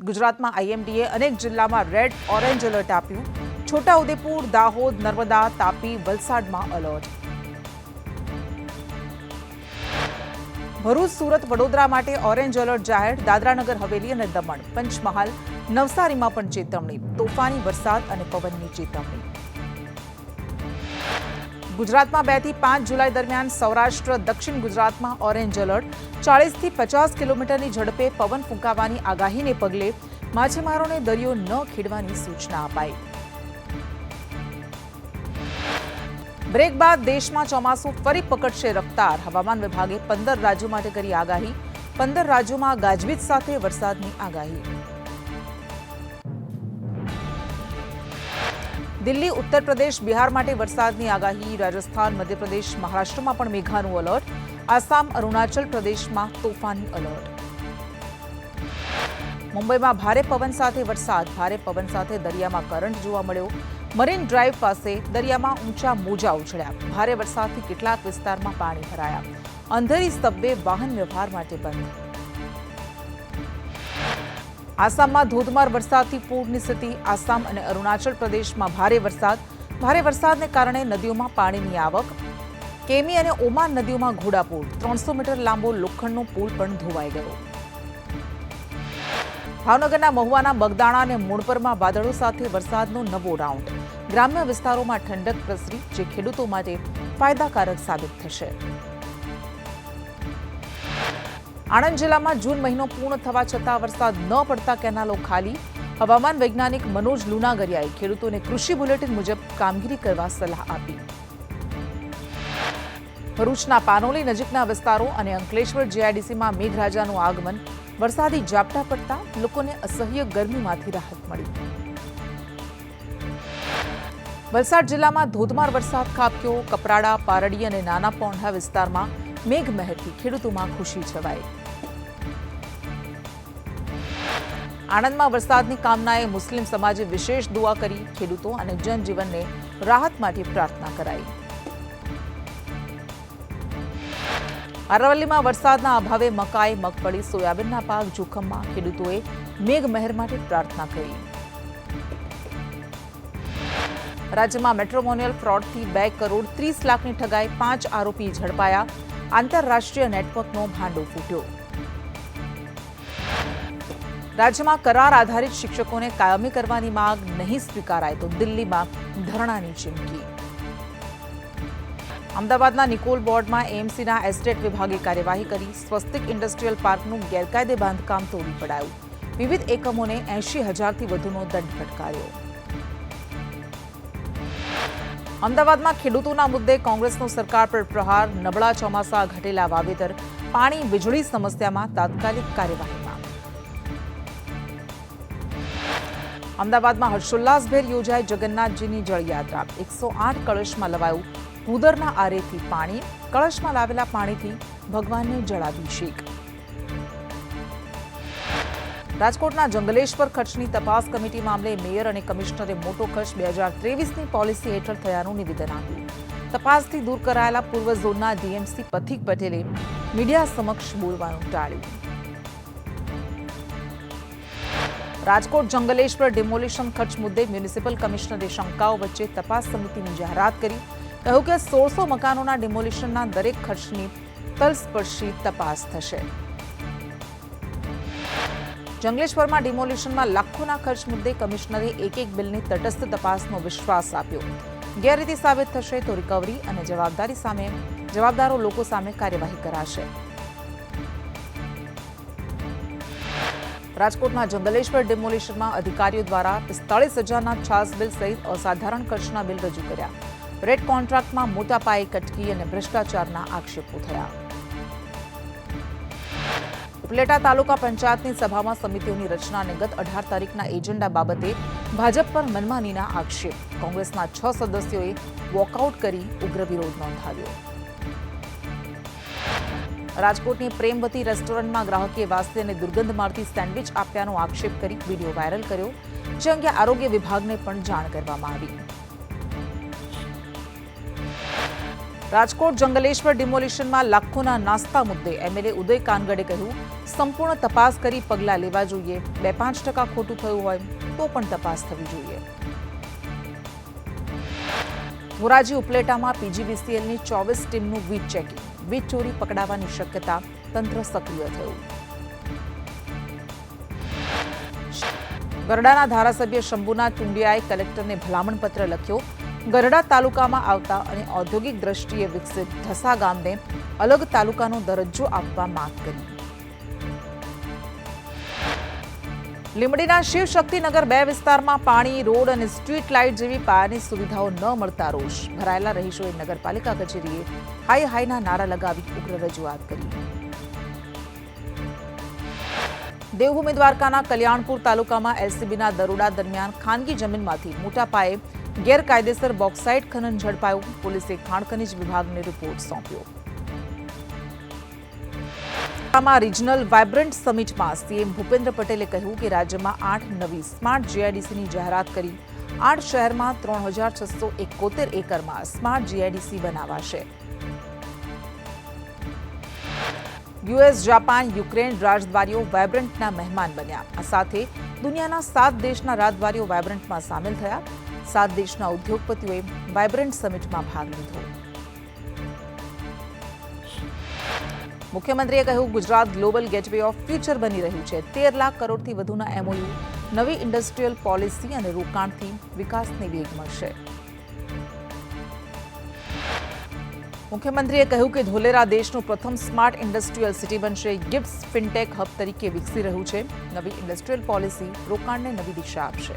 ગુજરાતમાં આઈએમડીએ અનેક જિલ્લામાં રેડ ઓરેન્જ એલર્ટ આપ્યું. છોટાઉદેપુર, દાહોદ, નર્મદા, તાપી, વલસાડમાં એલર્ટ. ભરૂચ, સુરત, વડોદરા માટે ઓરેન્જ એલર્ટ જાહેર. દાદરાનગર હવેલી અને દમણ, પંચમહાલ, નવસારીમાં પણ ચેતવણી. તોફાની વરસાદ અને પવનની ચેતવણી. ગુજરાતમાં 2 થી 5 જુલાઈ દરમિયાન સૌરાષ્ટ્ર, દક્ષિણ ગુજરાતમાં ઓરેન્જ એલર્ટ. 40 થી 50 કિલોમીટરની ઝડપે પવન ફૂંકાવાની આગાહીને પગલે માછીમારોને દરિયો ન ખેડવાની સૂચના અપાઈ. બ્રેક બાદ દેશમાં ચોમાસું ફરી પકડશે રફતાર. હવામાન વિભાગે 15 રાજ્યો માટે કરી આગાહી. 15 રાજ્યોમાં ગાજવીજ સાથે વરસાદની આગાહી. દિલ્હી, ઉત્તર પ્રદેશ, બિહાર માટે વરસાદની આગાહી. રાજસ્થાન, મધ્યપ્રદેશ, મહારાષ્ટ્રમાં પણ મેઘાનું એલર્ટ. આસામ, અરુણાચલ પ્રદેશમાં તોફાની એલર્ટ. મુંબઈમાં ભારે પવન સાથે વરસાદ. ભારે પવન સાથે દરિયામાં કરંટ જોવા મળ્યો. મરીન ડ્રાઈવ પાસે દરિયામાં ઊંચા મોજા ઉછળ્યા. ભારે વરસાદથી કેટલાક વિસ્તારમાં પાણી ભરાયા. અંધેરી સબવે વાહન વ્યવહાર માટે બંધ. આસામમાં ધોધમાર વરસાદથી પૂરની સ્થિતિ. આસામ અને અરુણાચલ પ્રદેશમાં ભારે વરસાદ. ભારે વરસાદને કારણે નદીઓમાં પાણીની આવક. કેમી અને ઓમાન નદીઓમાં ઘોડાપૂર. 300 મીટર લાંબો લોખંડનો પુલ પણ ધોવાઈ ગયો. ભાવનગરના મહુવાના બગદાણા અને મૂણપરમાં વાદળો સાથે વરસાદનો નવો રાઉન્ડ. ગ્રામ્ય વિસ્તારોમાં ઠંડક પ્રસરી, જે ખેડૂતો માટે ફાયદાકારક સાબિત થશે. આણંદ જિલ્લામાં જૂન મહિનો પૂર્ણ થવા છતાં વરસાદ ન પડતા કેનાલો ખાલી. હવામાન વૈજ્ઞાનિક મનોજ લુનાગરિયાએ ખેડૂતોને કૃષિ બુલેટિન મુજબ કામગીરી કરવા સલાહ આપી. ભરૂચના પાનોલી નજીકના વિસ્તારો અને અંકલેશ્વર જીઆઈડીસીમાં મેઘરાજાનું આગમન. વરસાદી ઝાપટા પડતા લોકોને અસહ્ય ગરમીમાંથી રાહત મળી. વલસાડ જિલ્લામાં ધોધમાર વરસાદ ખાબક્યો. કપરાડા, પારડી અને નાના પોંઢા વિસ્તારમાં મેઘમહેરથી ખેડૂતોમાં ખુશી છવાઈ. આણંદમાં વરસાદની કામનાએ મુસ્લિમ સમાજે વિશેષ દુઆ કરી. ખેડૂતો અને જનજીવનને રાહત માટે પ્રાર્થના કરાઈ. અરવલ્લીમાં વરસાદના અભાવે મકાઈ, મગફળી, સોયાબીનના પાક જોખમમાં. ખેડૂતોએ મેઘમહેર માટે પ્રાર્થના કરી. રાજ્યમાં મેટ્રોમોનિયલ ફ્રોડથી 2 કરોડ 30 લાખની ઠગાઈ. 5 આરોપી ઝડપાયા. આંતરરાષ્ટ્રીય નેટવર્કનો ભાંડો ફૂટ્યો. રાજ્યમાં કરાર આધારિત શિક્ષકોને કાયમી કરવાની માંગ નહીં સ્વીકારાય તો દિલ્હીમાં ધરણાની ચીમકી. અમદાવાદના નિકોલ બોર્ડમાં એએમસીના એસ્ટેટ વિભાગે કાર્યવાહી કરી. સ્વસ્તિક ઇન્ડસ્ટ્રીયલ પાર્કનું ગેરકાયદે બાંધકામ તોડી પડાયું. વિવિધ એકમોને 80,000થી વધુનો દંડ ફટકાર્યો. અમદાવાદમાં ખેડૂતોના મુદ્દે કોંગ્રેસનો સરકાર પર પ્રહાર. નબળા ચોમાસા, ઘટેલા વાવેતર, પાણી, વીજળી સમસ્યામાં તાત્કાલિક કાર્યવાહીમાં. અમદાવાદમાં હર્ષોલ્લાસભેર યોજાઈ જગન્નાથજીની જળયાત્રા. 108 કળશમાં લવાયું ભૂદરના આરેથી પાણી. કળશમાં લાવેલા પાણીથી ભગવાનને જળાભિષેક. રાજકોટના જંગલેશ્વર ખર્ચની તપાસ કમિટી મામલે મેયર અને કમિશનરે મોટો ખર્ચ 2023ની પોલિસી હેઠળ થયાનું નિવેદન આપ્યું. તપાસથી દૂર કરાયેલા પૂર્વ ઝોનના ડીએમસી પથિક પટેલે મીડિયા સમક્ષ બોલવાનું ટાળ્યું. રાજકોટ જંગલેશ્વર ડિમોલિશન ખર્ચ મુદ્દે મ્યુનિસિપલ કમિશનરે શંકાઓ વચ્ચે તપાસ સમિતિની જાહેરાત કરી. કહ્યું કે 1600 મકાનોના ડિમોલિશનના દરેક ખર્ચની તલસ્પર્શી તપાસ થશે. જંગલેશ્વરમાં ડિમોલિશનમાં લાખોના ખર્ચ મુદ્દે કમિશનરે એક બિલની તટસ્થ તપાસનો વિશ્વાસ આપ્યો. ગેરરીતિ સાબિત થશે તો રિકવરી અને જવાબદારો લોકો સામે કાર્યવાહી કરાશે. રાજકોટના જંગલેશ્વર ડિમોલિશનમાં અધિકારીઓ દ્વારા 45,000ના છાસ બિલ સહિત અસાધારણ ખર્ચના બિલ રજૂ કર્યા. રેડ કોન્ટ્રાક્ટમાં મોટા પાયે કટકી અને ભ્રષ્ટાચારના આક્ષેપો થયા. ઉપલેટા તાલુકા પંચાયતની સભામાં સમિતિઓની રચના અને ગત 18 તારીખના એજન્ડા બાબતે ભાજપ પર મનમાનીના આક્ષેપ. કોંગ્રેસના 6 સદસ્યોએ વોકઆઉટ કરી ઉગ્ર વિરોધ નોંધાવ્યો. રાજકોટની પ્રેમવતી રેસ્ટોરન્ટમાં ગ્રાહકે વાસી અને દુર્ગંધ મારતી સેન્ડવિચ આપ્યાનો આક્ષેપ કરી વિડીયો વાયરલ કર્યો, જે અંગે આરોગ્ય વિભાગને પણ જાણ કરવામાં આવી. રાજકોટ જંગલેશ્વર ડિમોલિશનમાં લાખોના નાસ્તા મુદ્દે એમએલએ ઉદય કાનગડે કહ્યું, સંપૂર્ણ તપાસ કરી પગલાં લેવા જોઈએ. 2-5% ખોટું થયું હોય તો પણ તપાસ થવી જોઈએ. ધોરાજી ઉપલેટામાં પીજીવીસીએલની 24 ટીમનું વીજ ચેકિંગ. વીજ ચોરી પકડાવાની શક્યતા, તંત્ર સક્રિય થયું. ગરડાના ધારાસભ્ય શંભુનાથ ટુંડિયાએ કલેક્ટરને ભલામણ પત્ર લખ્યો. ગરડા તાલુકામાં આવતા અને ઔદ્યોગિક દ્રષ્ટિએ વિકસિત ઢસા ગામને અલગ તાલુકાનો દરજ્જો આપવા માંગ કરી. લીંબડીના શિવશક્તિનગર 2 વિસ્તારમાં પાણી, રોડ અને સ્ટ્રીટ લાઇટ જેવી પાયાની સુવિધાઓ ન મળતા રોષ. ભરાયેલા રહીશોએ નગરપાલિકા કચેરીએ હાઈના નારા લગાવી ઉગ્ર રજૂઆત કરી. દેવભૂમિ દ્વારકાના કલ્યાણપુર તાલુકામાં એલસીબીના દરોડા દરમિયાન ખાનગી જમીનમાંથી મોટા પાયે ગેરકાયદેસર બોક્સાઇટ ખનન ઝડપાયું. પોલીસે ખાણ ખનીજ વિભાગને રિપોર્ટ સોંપ્યો. રિજનલ વાઇબ્રન્ટ સમિટમાં સીએમ ભૂપેન્દ્ર પટેલે કહ્યું કે રાજ્યમાં 8 નવી સ્માર્ટ જીઆઈડીસીની જાહેરાત કરી. 8 શહેરમાં 3671 એકરમાં સ્માર્ટ જીઆઈડીસી બનાવાશે. યુએસ, જાપાન, યુક્રેન રાજદ્વારીઓ વાઇબ્રન્ટના મહેમાન બન્યા. આ સાથે દુનિયાના 7 દેશના રાજદ્વારીઓ વાઇબ્રન્ટમાં સામેલ થયા. 7 દેશના ઉદ્યોગપતિઓએ વાઇબ્રન્ટ સમિટમાં ભાગ લીધો. મુખ્યમંત્રીએ કહ્યું, Gujarat global gateway of future બની રહ્યું છે. 13 લાખ કરોડથી વધુના એમઓયુ, નવી ઇન્ડસ્ટ્રીયલ પોલિસી અને રોકાણથી વિકાસને વેગ મળશે. મુખ્યમંત્રીએ કહ્યું કે ધોલેરા દેશનું પ્રથમ સ્માર્ટ ઇન્ડસ્ટ્રીયલ સિટી બનશે. ગિફ્ટ્સ ફિનટેક હબ તરીકે વિકસી રહ્યું છે. નવી ઇન્ડસ્ટ્રીયલ પોલિસી રોકાણને નવી દિશા આપશે.